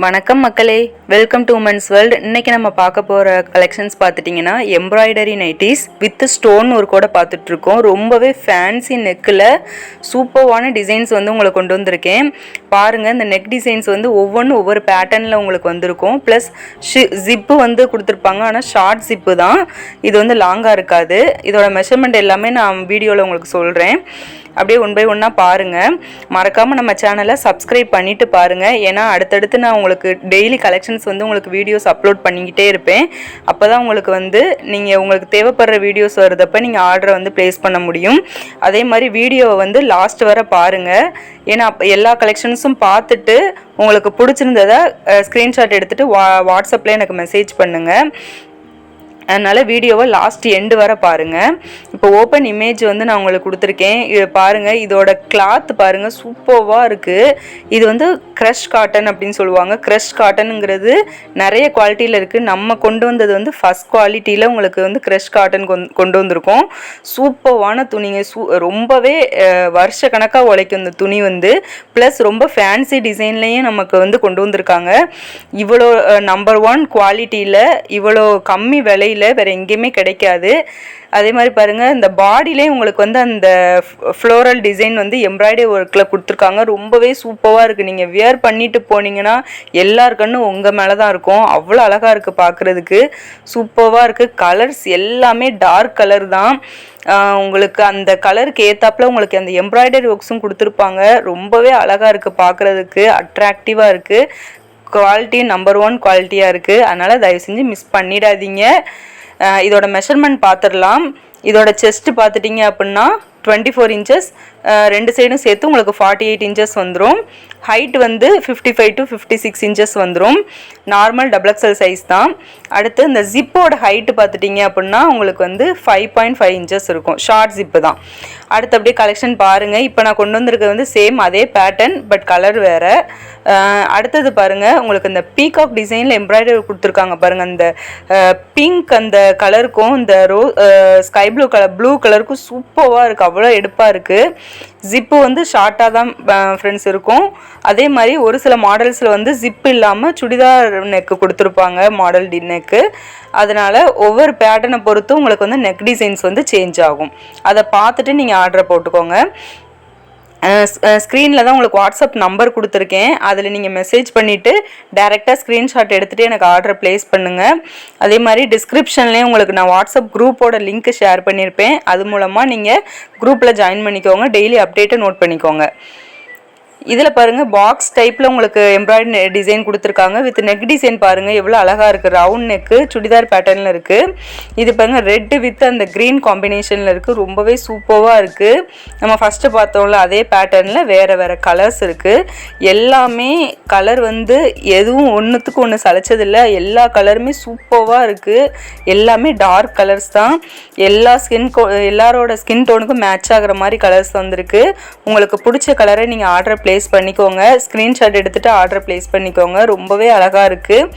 வணக்கம் மக்களே, welcome to women's world. இன்றைக்கி நம்ம பார்க்க போகிற கலெக்ஷன்ஸ் பார்த்துட்டிங்கன்னா embroidery nighties with stone work கூட பார்த்துட்ருக்கோம். ரொம்பவே ஃபேன்சி நெக்கில் சூப்பர்வான டிசைன்ஸ் வந்து உங்களுக்கு கொண்டு வந்திருக்கேன். பாருங்கள், இந்த நெக் டிசைன்ஸ் வந்து ஒவ்வொன்றும் ஒவ்வொரு பேட்டர்னில் உங்களுக்கு வந்திருக்கும். ப்ளஸ் ஜிப்பு வந்து கொடுத்துருப்பாங்க, ஆனால் ஷார்ட் ஜிப்பு தான். இது வந்து லாங்காக இருக்காது. இதோட மெஷர்மெண்ட் எல்லாமே நான் வீடியோவில் உங்களுக்கு சொல்கிறேன். அப்படியே ஒன் பை ஒன்னாக பாருங்கள். மறக்காமல் நம்ம சேனலை சப்ஸ்கிரைப் பண்ணிவிட்டு பாருங்கள். ஏன்னா அடுத்தடுத்து நான் உங்களுக்கு டெய்லி கலெக்ஷன்ஸ் வந்து உங்களுக்கு வீடியோஸ் அப்லோட் பண்ணிக்கிட்டே இருப்பேன். அப்போ தான் உங்களுக்கு வந்து உங்களுக்கு தேவைப்படுற வீடியோஸ் வருதப்போ நீங்கள் ஆர்டரை வந்து ப்ளேஸ் பண்ண முடியும். அதே மாதிரி வீடியோவை வந்து லாஸ்ட் வரை பாருங்கள். ஏன்னா எல்லா கலெக்ஷன்ஸும் பார்த்துட்டு உங்களுக்கு பிடிச்சிருந்ததை ஸ்க்ரீன்ஷாட் எடுத்துகிட்டு வாட்ஸ்அப்பில் எனக்கு மெசேஜ் பண்ணுங்கள். அதனால் வீடியோவை லாஸ்ட் எண்டு வர பாருங்கள். இப்போ ஓப்பன் இமேஜ் வந்து நான் உங்களுக்கு கொடுத்துருக்கேன். இது பாருங்கள், இதோட கிளாத் பாருங்கள், சூப்பர்வாக இருக்குது. இது வந்து க்ரஷ் காட்டன் அப்படின்னு சொல்லுவாங்க. க்ரஷ் காட்டனுங்கிறது நிறைய குவாலிட்டியில் இருக்குது. நம்ம கொண்டு வந்தது வந்து ஃபஸ்ட் குவாலிட்டியில் உங்களுக்கு வந்து க்ரஷ் காட்டன் கொண்டு வந்திருக்கோம். சூப்பர்வான துணிங்க. ரொம்பவே வருஷ கணக்காக உழைக்கும் இந்த துணி வந்து. ப்ளஸ் ரொம்ப ஃபேன்சி டிசைன்லேயும் நமக்கு வந்து கொண்டு வந்திருக்காங்க. இவ்வளோ நம்பர் 1 குவாலிட்டியில் இவ்வளோ கம்மி விலை வேற எங்கேயுமே கிடைக்காது. அதே மாதிரி பாருங்க, இந்த பாடியிலே உங்களுக்கு வந்து அந்த ஃப்ளோரல் டிசைன் வந்து எம்ப்ராய்டரி ஒர்க்கில் கொடுத்துருக்காங்க. ரொம்பவே சூப்பராக இருக்குது. நீங்கள் வியர் பண்ணிட்டு போனீங்கன்னா எல்லாருக்கண்ணும் உங்கள் மேலே தான் இருக்கும். அவ்வளோ அழகாக இருக்குது பார்க்குறதுக்கு. சூப்பராக இருக்குது. கலர்ஸ் எல்லாமே டார்க் கலர் தான். உங்களுக்கு அந்த கலருக்கு ஏற்றாப்புல உங்களுக்கு அந்த எம்ப்ராய்டரி ஒர்க்ஸும் கொடுத்துருப்பாங்க. ரொம்பவே அழகாக இருக்குது பார்க்குறதுக்கு, அட்ராக்டிவாக இருக்குது. குவாலிட்டி நம்பர் 1 குவாலிட்டியாக இருக்குது. அதனால் தயவு செஞ்சு மிஸ் பண்ணிடாதீங்க. இதோட மெஷர்மெண்ட் பார்த்துடலாம். இதோட செஸ்ட்டு பார்த்துட்டிங்க அப்படின்னா 24 இன்ச்சஸ், ரெண்டு சைடும் சேர்த்து உங்களுக்கு 48 இன்ச்சஸ் வந்துடும். ஹைட் வந்து 55 to 56 இன்ச்சஸ் வந்துடும். நார்மல் XXL சைஸ் தான். அடுத்து இந்த ஜிப்போட ஹைட்டு பார்த்துட்டிங்க அப்படின்னா உங்களுக்கு வந்து 5.5 இன்ச்சஸ் இருக்கும். ஷார்ட் ஜிப்பு தான். அடுத்து அப்படியே கலெக்ஷன் பாருங்கள். இப்போ நான் கொண்டு வந்திருக்கிறது வந்து சேம் அதே பேட்டர்ன், பட் கலர் வேறு. அடுத்தது பாருங்கள், உங்களுக்கு இந்த பீகாக் டிசைனில் எம்ப்ராய்டரி கொடுத்துருக்காங்க பாருங்கள். அந்த பிங்க் அந்த கலருக்கும் இந்த ஸ்கை ப்ளூ கலருக்கும் சூப்பராக இருக்குது. அவ்வளோ எடுப்பாக இருக்குது. ஜிப்பு வந்து ஷார்ட்டாக தான் ஃப்ரெண்ட்ஸ் இருக்கும். அதே மாதிரி ஒரு சில மாடல்ஸில் வந்து ஜிப்பு இல்லாமல் சுடிதார் நெக்கு கொடுத்துருப்பாங்க, மாடல் நெக்கு. அதனால் ஒவ்வொரு பேட்டர்னை பொறுத்து உங்களுக்கு வந்து நெக் டிசைன்ஸ் வந்து சேஞ்ச் ஆகும். அதை பார்த்துட்டு நீங்கள் ஆர்டரை போட்டுக்கோங்க. ஸ்க்ரீனில் தான் உங்களுக்கு வாட்ஸ்அப் நம்பர் கொடுத்துருக்கேன். அதில் நீங்கள் மெசேஜ் பண்ணிவிட்டு டேரெக்டாக ஸ்க்ரீன்ஷாட் எடுத்துகிட்டு எனக்கு ஆர்டர் ப்ளேஸ் பண்ணுங்கள். அதே மாதிரி டிஸ்கிரிப்ஷன்லேயும் உங்களுக்கு நான் வாட்ஸ்அப் குரூப்போட லிங்க்கு ஷேர் பண்ணியிருப்பேன். அது மூலமாக நீங்கள் குரூப்பில் ஜாயின் பண்ணிக்கோங்க. டெய்லி அப்டேட்டை நோட் பண்ணிக்கோங்க. இதில் பாருங்கள், பாக்ஸ் டைப்பில் உங்களுக்கு எம்ப்ராய்டரி டிசைன் கொடுத்துருக்காங்க. வித் நெக் டிசைன் பாருங்கள் எவ்வளோ அழகாக இருக்குது. ரவுண்ட் நெக்கு, சுடிதார் பேட்டர்னில் இருக்குது. இது பாருங்கள், ரெட்டு வித் அந்த க்ரீன் காம்பினேஷனில் இருக்குது. ரொம்பவே சூப்பராக இருக்குது. நம்ம ஃபஸ்ட்டு பார்த்தோம்ல அதே பேட்டர்னில் வேறு கலர்ஸ் இருக்குது. எல்லாமே கலர் வந்து எதுவும் ஒன்றுத்துக்கு ஒன்று சளைச்சதில்லை. எல்லா கலருமே சூப்பராக இருக்குது. எல்லாமே டார்க் கலர்ஸ் தான். எல்லாரோட ஸ்கின் டோனுக்கும் மேட்ச் ஆகிற மாதிரி கலர்ஸ் வந்திருக்கு. உங்களுக்கு பிடிச்ச கலரை நீங்கள் ஆர்டர் ப்ளேஸ் பண்ணிக்கோங்க. ஸ்க்ரீன்ஷாட் எடுத்துகிட்டு ஆர்டர் ப்ளேஸ் பண்ணிக்கோங்க. ரொம்பவே அழகாக இருக்குது.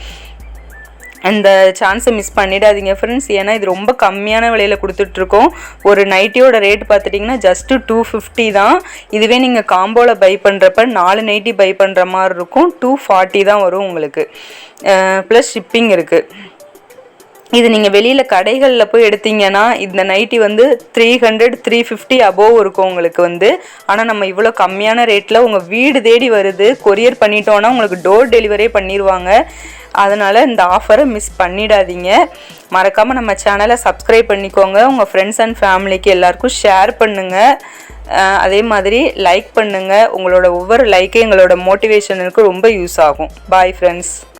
அந்த சான்ஸை மிஸ் பண்ணிடாதீங்க ஃப்ரெண்ட்ஸ். ஏன்னா இது ரொம்ப கம்மியான விலையில் கொடுத்துட்ருக்கோம். ஒரு நைட்டியோட ரேட் பார்த்துட்டிங்கன்னா ஜஸ்ட்டு 250 தான். இதுவே நீங்கள் காம்போவில் பை பண்ணுறப்ப 4 நைட்டி பை பண்ணுற மாதிரி இருக்கும். 240 தான் வரும் உங்களுக்கு. ப்ளஸ் ஷிப்பிங் இருக்குது. இது நீங்கள் வெளியில் கடைகளில் போய் எடுத்தீங்கன்னா இந்த நைட்டி வந்து 300-350 அபோவ் இருக்கும் உங்களுக்கு வந்து. ஆனால் நம்ம இவ்வளோ கம்மியான ரேட்டில் உங்கள் வீடு தேடி வருது. கொரியர் பண்ணிட்டோன்னா உங்களுக்கு டோர் டெலிவரியே பண்ணிடுவாங்க. அதனால் இந்த ஆஃபரை மிஸ் பண்ணிடாதீங்க. மறக்காமல் நம்ம சேனலை சப்ஸ்கிரைப் பண்ணிக்கோங்க. உங்கள் ஃப்ரெண்ட்ஸ் அண்ட் ஃபேமிலிக்கு எல்லாருக்கும் ஷேர் பண்ணுங்கள். அதே மாதிரி லைக் பண்ணுங்கள். உங்களோட ஒவ்வொரு லைக்கும் எங்களோட மோட்டிவேஷனுக்கு ரொம்ப யூஸ் ஆகும். Bye friends.